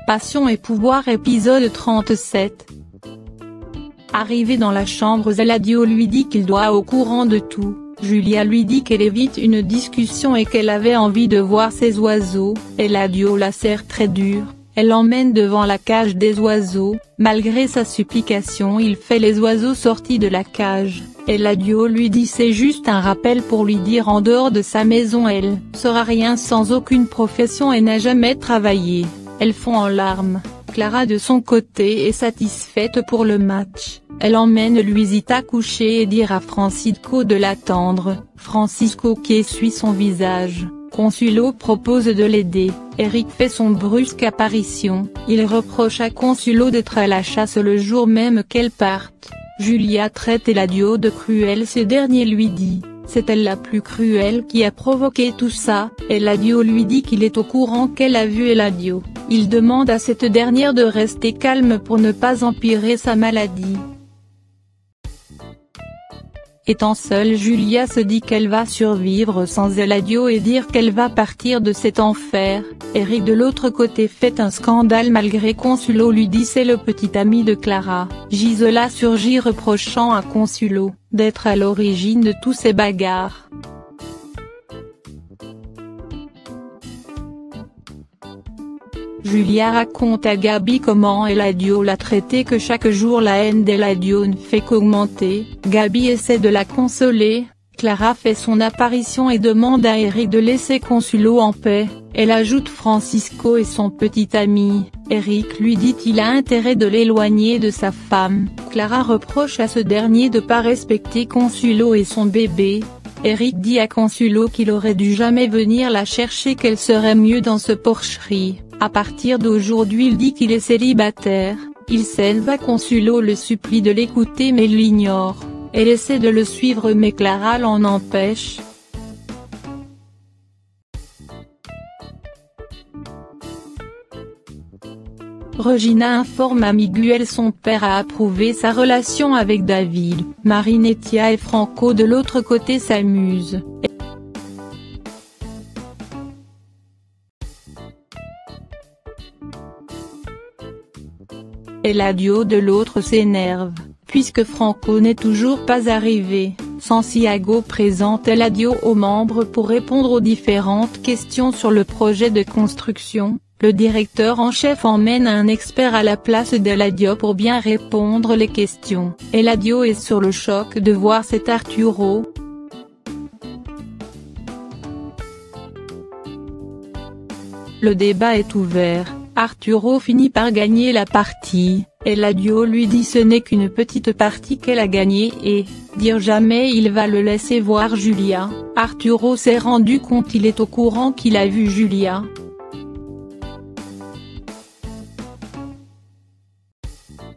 Passion et pouvoir épisode 37. Arrivé dans la chambre, Eladio lui dit qu'il doit au courant de tout. Julia lui dit qu'elle évite une discussion et qu'elle avait envie de voir ses oiseaux. Eladio la serre très dur, elle l'emmène devant la cage des oiseaux. Malgré sa supplication, il fait les oiseaux sortis de la cage. Eladio lui dit c'est juste un rappel pour lui dire en dehors de sa maison elle sera rien sans aucune profession et n'a jamais travaillé. Elles fond en larmes. Clara de son côté est satisfaite pour le match. Elle emmène Luisita coucher et dire à Francisco de l'attendre. Francisco qui essuie son visage. Consuelo propose de l'aider. Eric fait son brusque apparition. Il reproche à Consuelo d'être à la chasse le jour même qu'elle parte. Julia traite Eladio de cruel, ce dernier lui dit. C'est elle la plus cruelle qui a provoqué tout ça. Eladio lui dit qu'il est au courant qu'elle a vu Eladio. Il demande à cette dernière de rester calme pour ne pas empirer sa maladie. Étant seule, Julia se dit qu'elle va survivre sans Eladio et dire qu'elle va partir de cet enfer. Eric de l'autre côté fait un scandale malgré Consuelo lui dit c'est le petit ami de Clara. Gisela surgit reprochant à Consuelo d'être à l'origine de tous ces bagarres. Julia raconte à Gabi comment Eladio l'a traité, que chaque jour la haine d'Eladio ne fait qu'augmenter. Gabi essaie de la consoler. Clara fait son apparition et demande à Eric de laisser Consuelo en paix. Elle ajoute Francisco et son petit ami. Eric lui dit qu'il a intérêt de l'éloigner de sa femme. Clara reproche à ce dernier de pas respecter Consuelo et son bébé. Eric dit à Consuelo qu'il aurait dû jamais venir la chercher, qu'elle serait mieux dans ce porcherie. À partir d'aujourd'hui il dit qu'il est célibataire. Il s'élève à Consuelo le supplie de l'écouter mais l'ignore. Elle essaie de le suivre mais Clara l'en empêche. Regina informe à Miguel son père a approuvé sa relation avec David. Marinetia et Franco de l'autre côté s'amusent. Eladio de l'autre s'énerve, puisque Franco n'est toujours pas arrivé. Santiago présente Eladio aux membres pour répondre aux différentes questions sur le projet de construction. Le directeur en chef emmène un expert à la place d'Eladio pour bien répondre les questions. Eladio est sur le choc de voir cet Arturo. Le débat est ouvert. Arturo finit par gagner la partie. Eladio lui dit ce n'est qu'une petite partie qu'elle a gagnée et, dire jamais il va le laisser voir Julia. Arturo s'est rendu compte, il est au courant qu'il a vu Julia.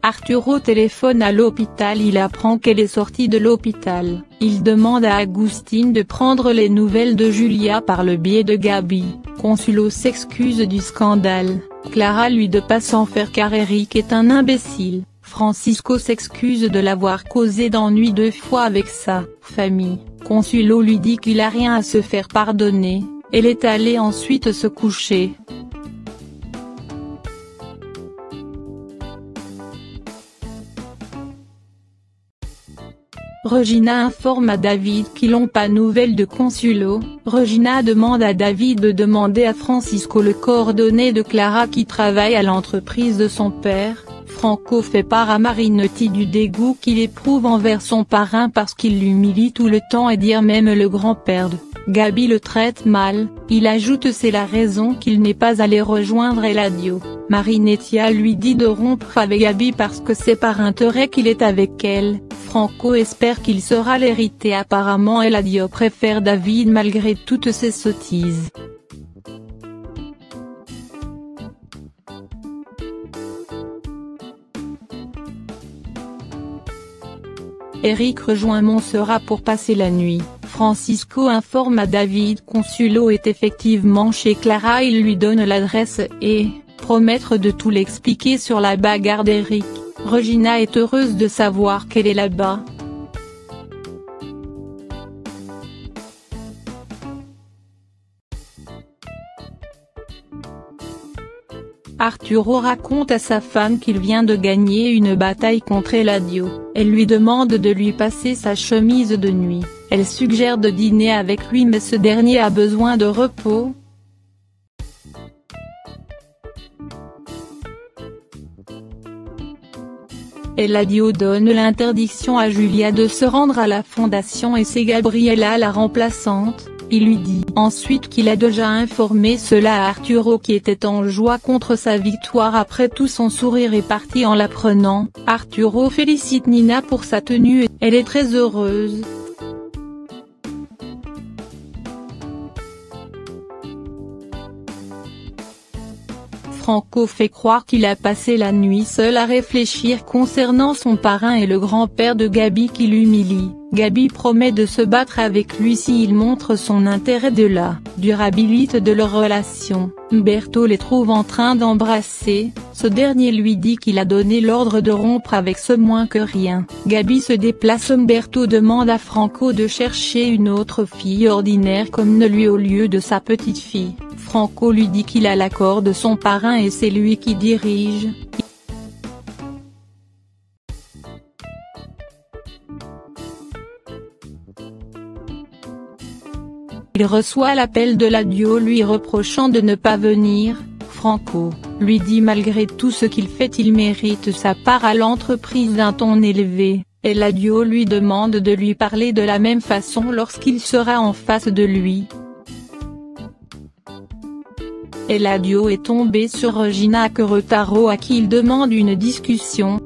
Arturo téléphone à l'hôpital, il apprend qu'elle est sortie de l'hôpital. Il demande à Agustín de prendre les nouvelles de Julia par le biais de Gabi. Consuelo s'excuse du scandale. Clara lui de pas s'en faire car Eric est un imbécile. Francisco s'excuse de l'avoir causé d'ennui 2 fois avec sa famille. Consuelo lui dit qu'il a rien à se faire pardonner. Elle est allée ensuite se coucher. Regina informe à David qu'ils n'ont pas nouvelles de Consuelo. Regina demande à David de demander à Francisco le coordonnées de Clara qui travaille à l'entreprise de son père. Franco fait part à Marinetti du dégoût qu'il éprouve envers son parrain parce qu'il l'humilie tout le temps et dire même le grand-père de Gabi le traite mal. Il ajoute c'est la raison qu'il n'est pas allé rejoindre Eladio. Marinettia lui dit de rompre avec Gabi parce que c'est par intérêt qu'il est avec elle. Franco espère qu'il sera l'héritier. Apparemment Eladio préfère David malgré toutes ses sottises. Eric rejoint Montserrat pour passer la nuit. Francisco informe à David Consuelo est effectivement chez Clara, il lui donne l'adresse et promettre de tout l'expliquer sur la bagarre d'Eric. Regina est heureuse de savoir qu'elle est là-bas. Arturo raconte à sa femme qu'il vient de gagner une bataille contre Eladio. Elle lui demande de lui passer sa chemise de nuit. Elle suggère de dîner avec lui mais ce dernier a besoin de repos. Eladio donne l'interdiction à Julia de se rendre à la fondation et c'est Gabriela la remplaçante. Il lui dit ensuite qu'il a déjà informé cela à Arturo qui était en joie contre sa victoire. Après tout, son sourire est parti en l'apprenant. Arturo félicite Nina pour sa tenue et elle est très heureuse. Franco fait croire qu'il a passé la nuit seul à réfléchir concernant son parrain et le grand-père de Gabi qui l'humilie. Gabi promet de se battre avec lui s'il montre son intérêt de la durabilité de leur relation. Umberto les trouve en train d'embrasser, ce dernier lui dit qu'il a donné l'ordre de rompre avec ce moins que rien. Gabi se déplace. Umberto demande à Franco de chercher une autre fille ordinaire comme lui au lieu de sa petite fille. Franco lui dit qu'il a l'accord de son parrain et c'est lui qui dirige. Il reçoit l'appel de Eladio lui reprochant de ne pas venir. Franco lui dit malgré tout ce qu'il fait il mérite sa part à l'entreprise d'un ton élevé. Eladio lui demande de lui parler de la même façon lorsqu'il sera en face de lui. Eladio est tombé sur Regina Querétaro à qui il demande une discussion.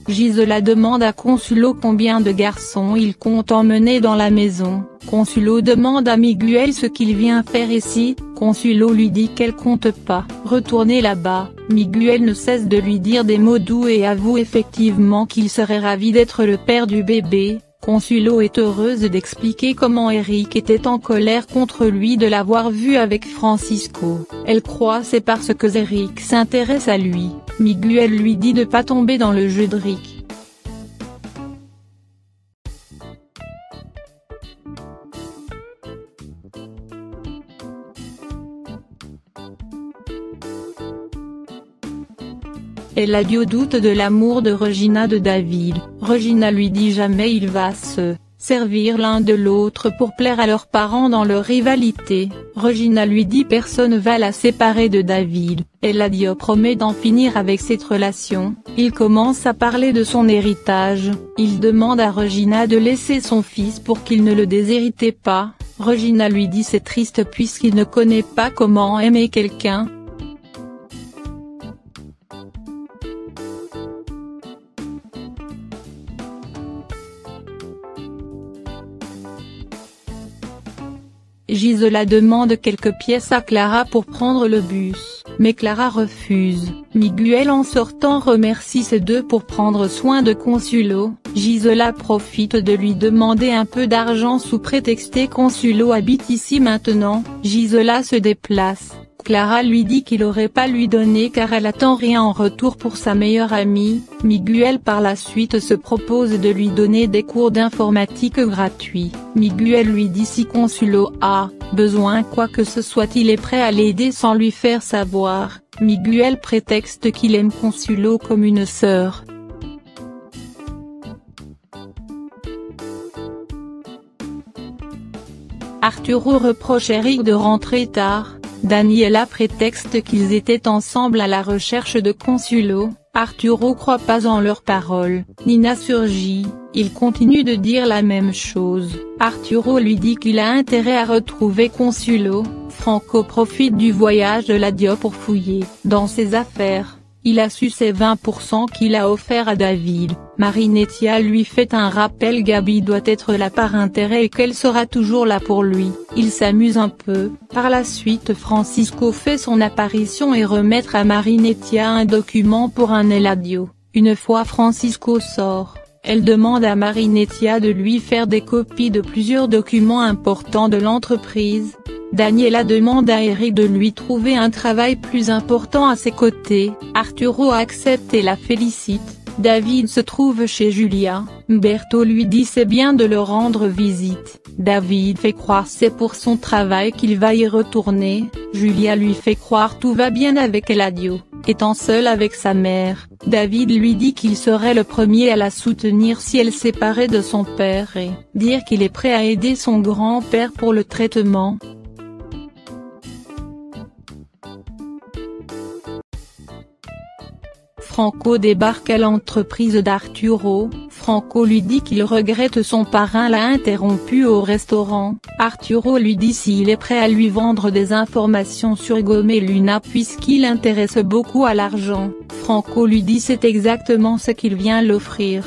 Gisela demande à Consuelo combien de garçons il compte emmener dans la maison. Consuelo demande à Miguel ce qu'il vient faire ici. Consuelo lui dit qu'elle compte pas retourner là-bas. Miguel ne cesse de lui dire des mots doux et avoue effectivement qu'il serait ravi d'être le père du bébé. Consuelo est heureuse d'expliquer comment Eric était en colère contre lui de l'avoir vu avec Francisco. Elle croit c'est parce que Eric s'intéresse à lui. Miguel lui dit de pas tomber dans le jeu de Rick. Eladio doute de l'amour de Regina de David. Regina lui dit jamais il va se servir l'un de l'autre pour plaire à leurs parents dans leur rivalité. Regina lui dit personne va la séparer de David. Eladio promet d'en finir avec cette relation. Il commence à parler de son héritage. Il demande à Regina de laisser son fils pour qu'il ne le déshérite pas. Regina lui dit c'est triste puisqu'il ne connaît pas comment aimer quelqu'un. Gisela demande quelques pièces à Clara pour prendre le bus, mais Clara refuse. Miguel en sortant remercie ces deux pour prendre soin de Consuelo. Gisela profite de lui demander un peu d'argent sous prétexte Consuelo habite ici maintenant. Gisela se déplace. Clara lui dit qu'il aurait pas lui donner car elle attend rien en retour pour sa meilleure amie. Miguel par la suite se propose de lui donner des cours d'informatique gratuits. Miguel lui dit si Consuelo a besoin quoi que ce soit il est prêt à l'aider sans lui faire savoir. Miguel prétexte qu'il aime Consuelo comme une sœur. Arturo reproche Eric de rentrer tard. Daniela prétexte qu'ils étaient ensemble à la recherche de Consuelo. Arturo croit pas en leurs paroles. Nina surgit, il continue de dire la même chose. Arturo lui dit qu'il a intérêt à retrouver Consuelo. Franco profite du voyage de Eladio pour fouiller dans ses affaires. Il a su ses 20% qu'il a offert à David. Marinettia lui fait un rappel Gabi doit être là par intérêt et qu'elle sera toujours là pour lui. Il s'amuse un peu. Par la suite Francisco fait son apparition et remettre à Marinettia un document pour un Eladio. Une fois Francisco sort, elle demande à Marinettia de lui faire des copies de plusieurs documents importants de l'entreprise. Daniela demande à Eric de lui trouver un travail plus important à ses côtés. Arturo accepte et la félicite. David se trouve chez Julia, Umberto lui dit c'est bien de le rendre visite, David fait croire c'est pour son travail qu'il va y retourner, Julia lui fait croire tout va bien avec Eladio. Étant seul avec sa mère, David lui dit qu'il serait le premier à la soutenir si elle séparait de son père et dire qu'il est prêt à aider son grand-père pour le traitement. Franco débarque à l'entreprise d'Arturo, Franco lui dit qu'il regrette son parrain l'a interrompu au restaurant, Arturo lui dit s'il est prêt à lui vendre des informations sur Gomé Luna puisqu'il intéresse beaucoup à l'argent, Franco lui dit c'est exactement ce qu'il vient l'offrir.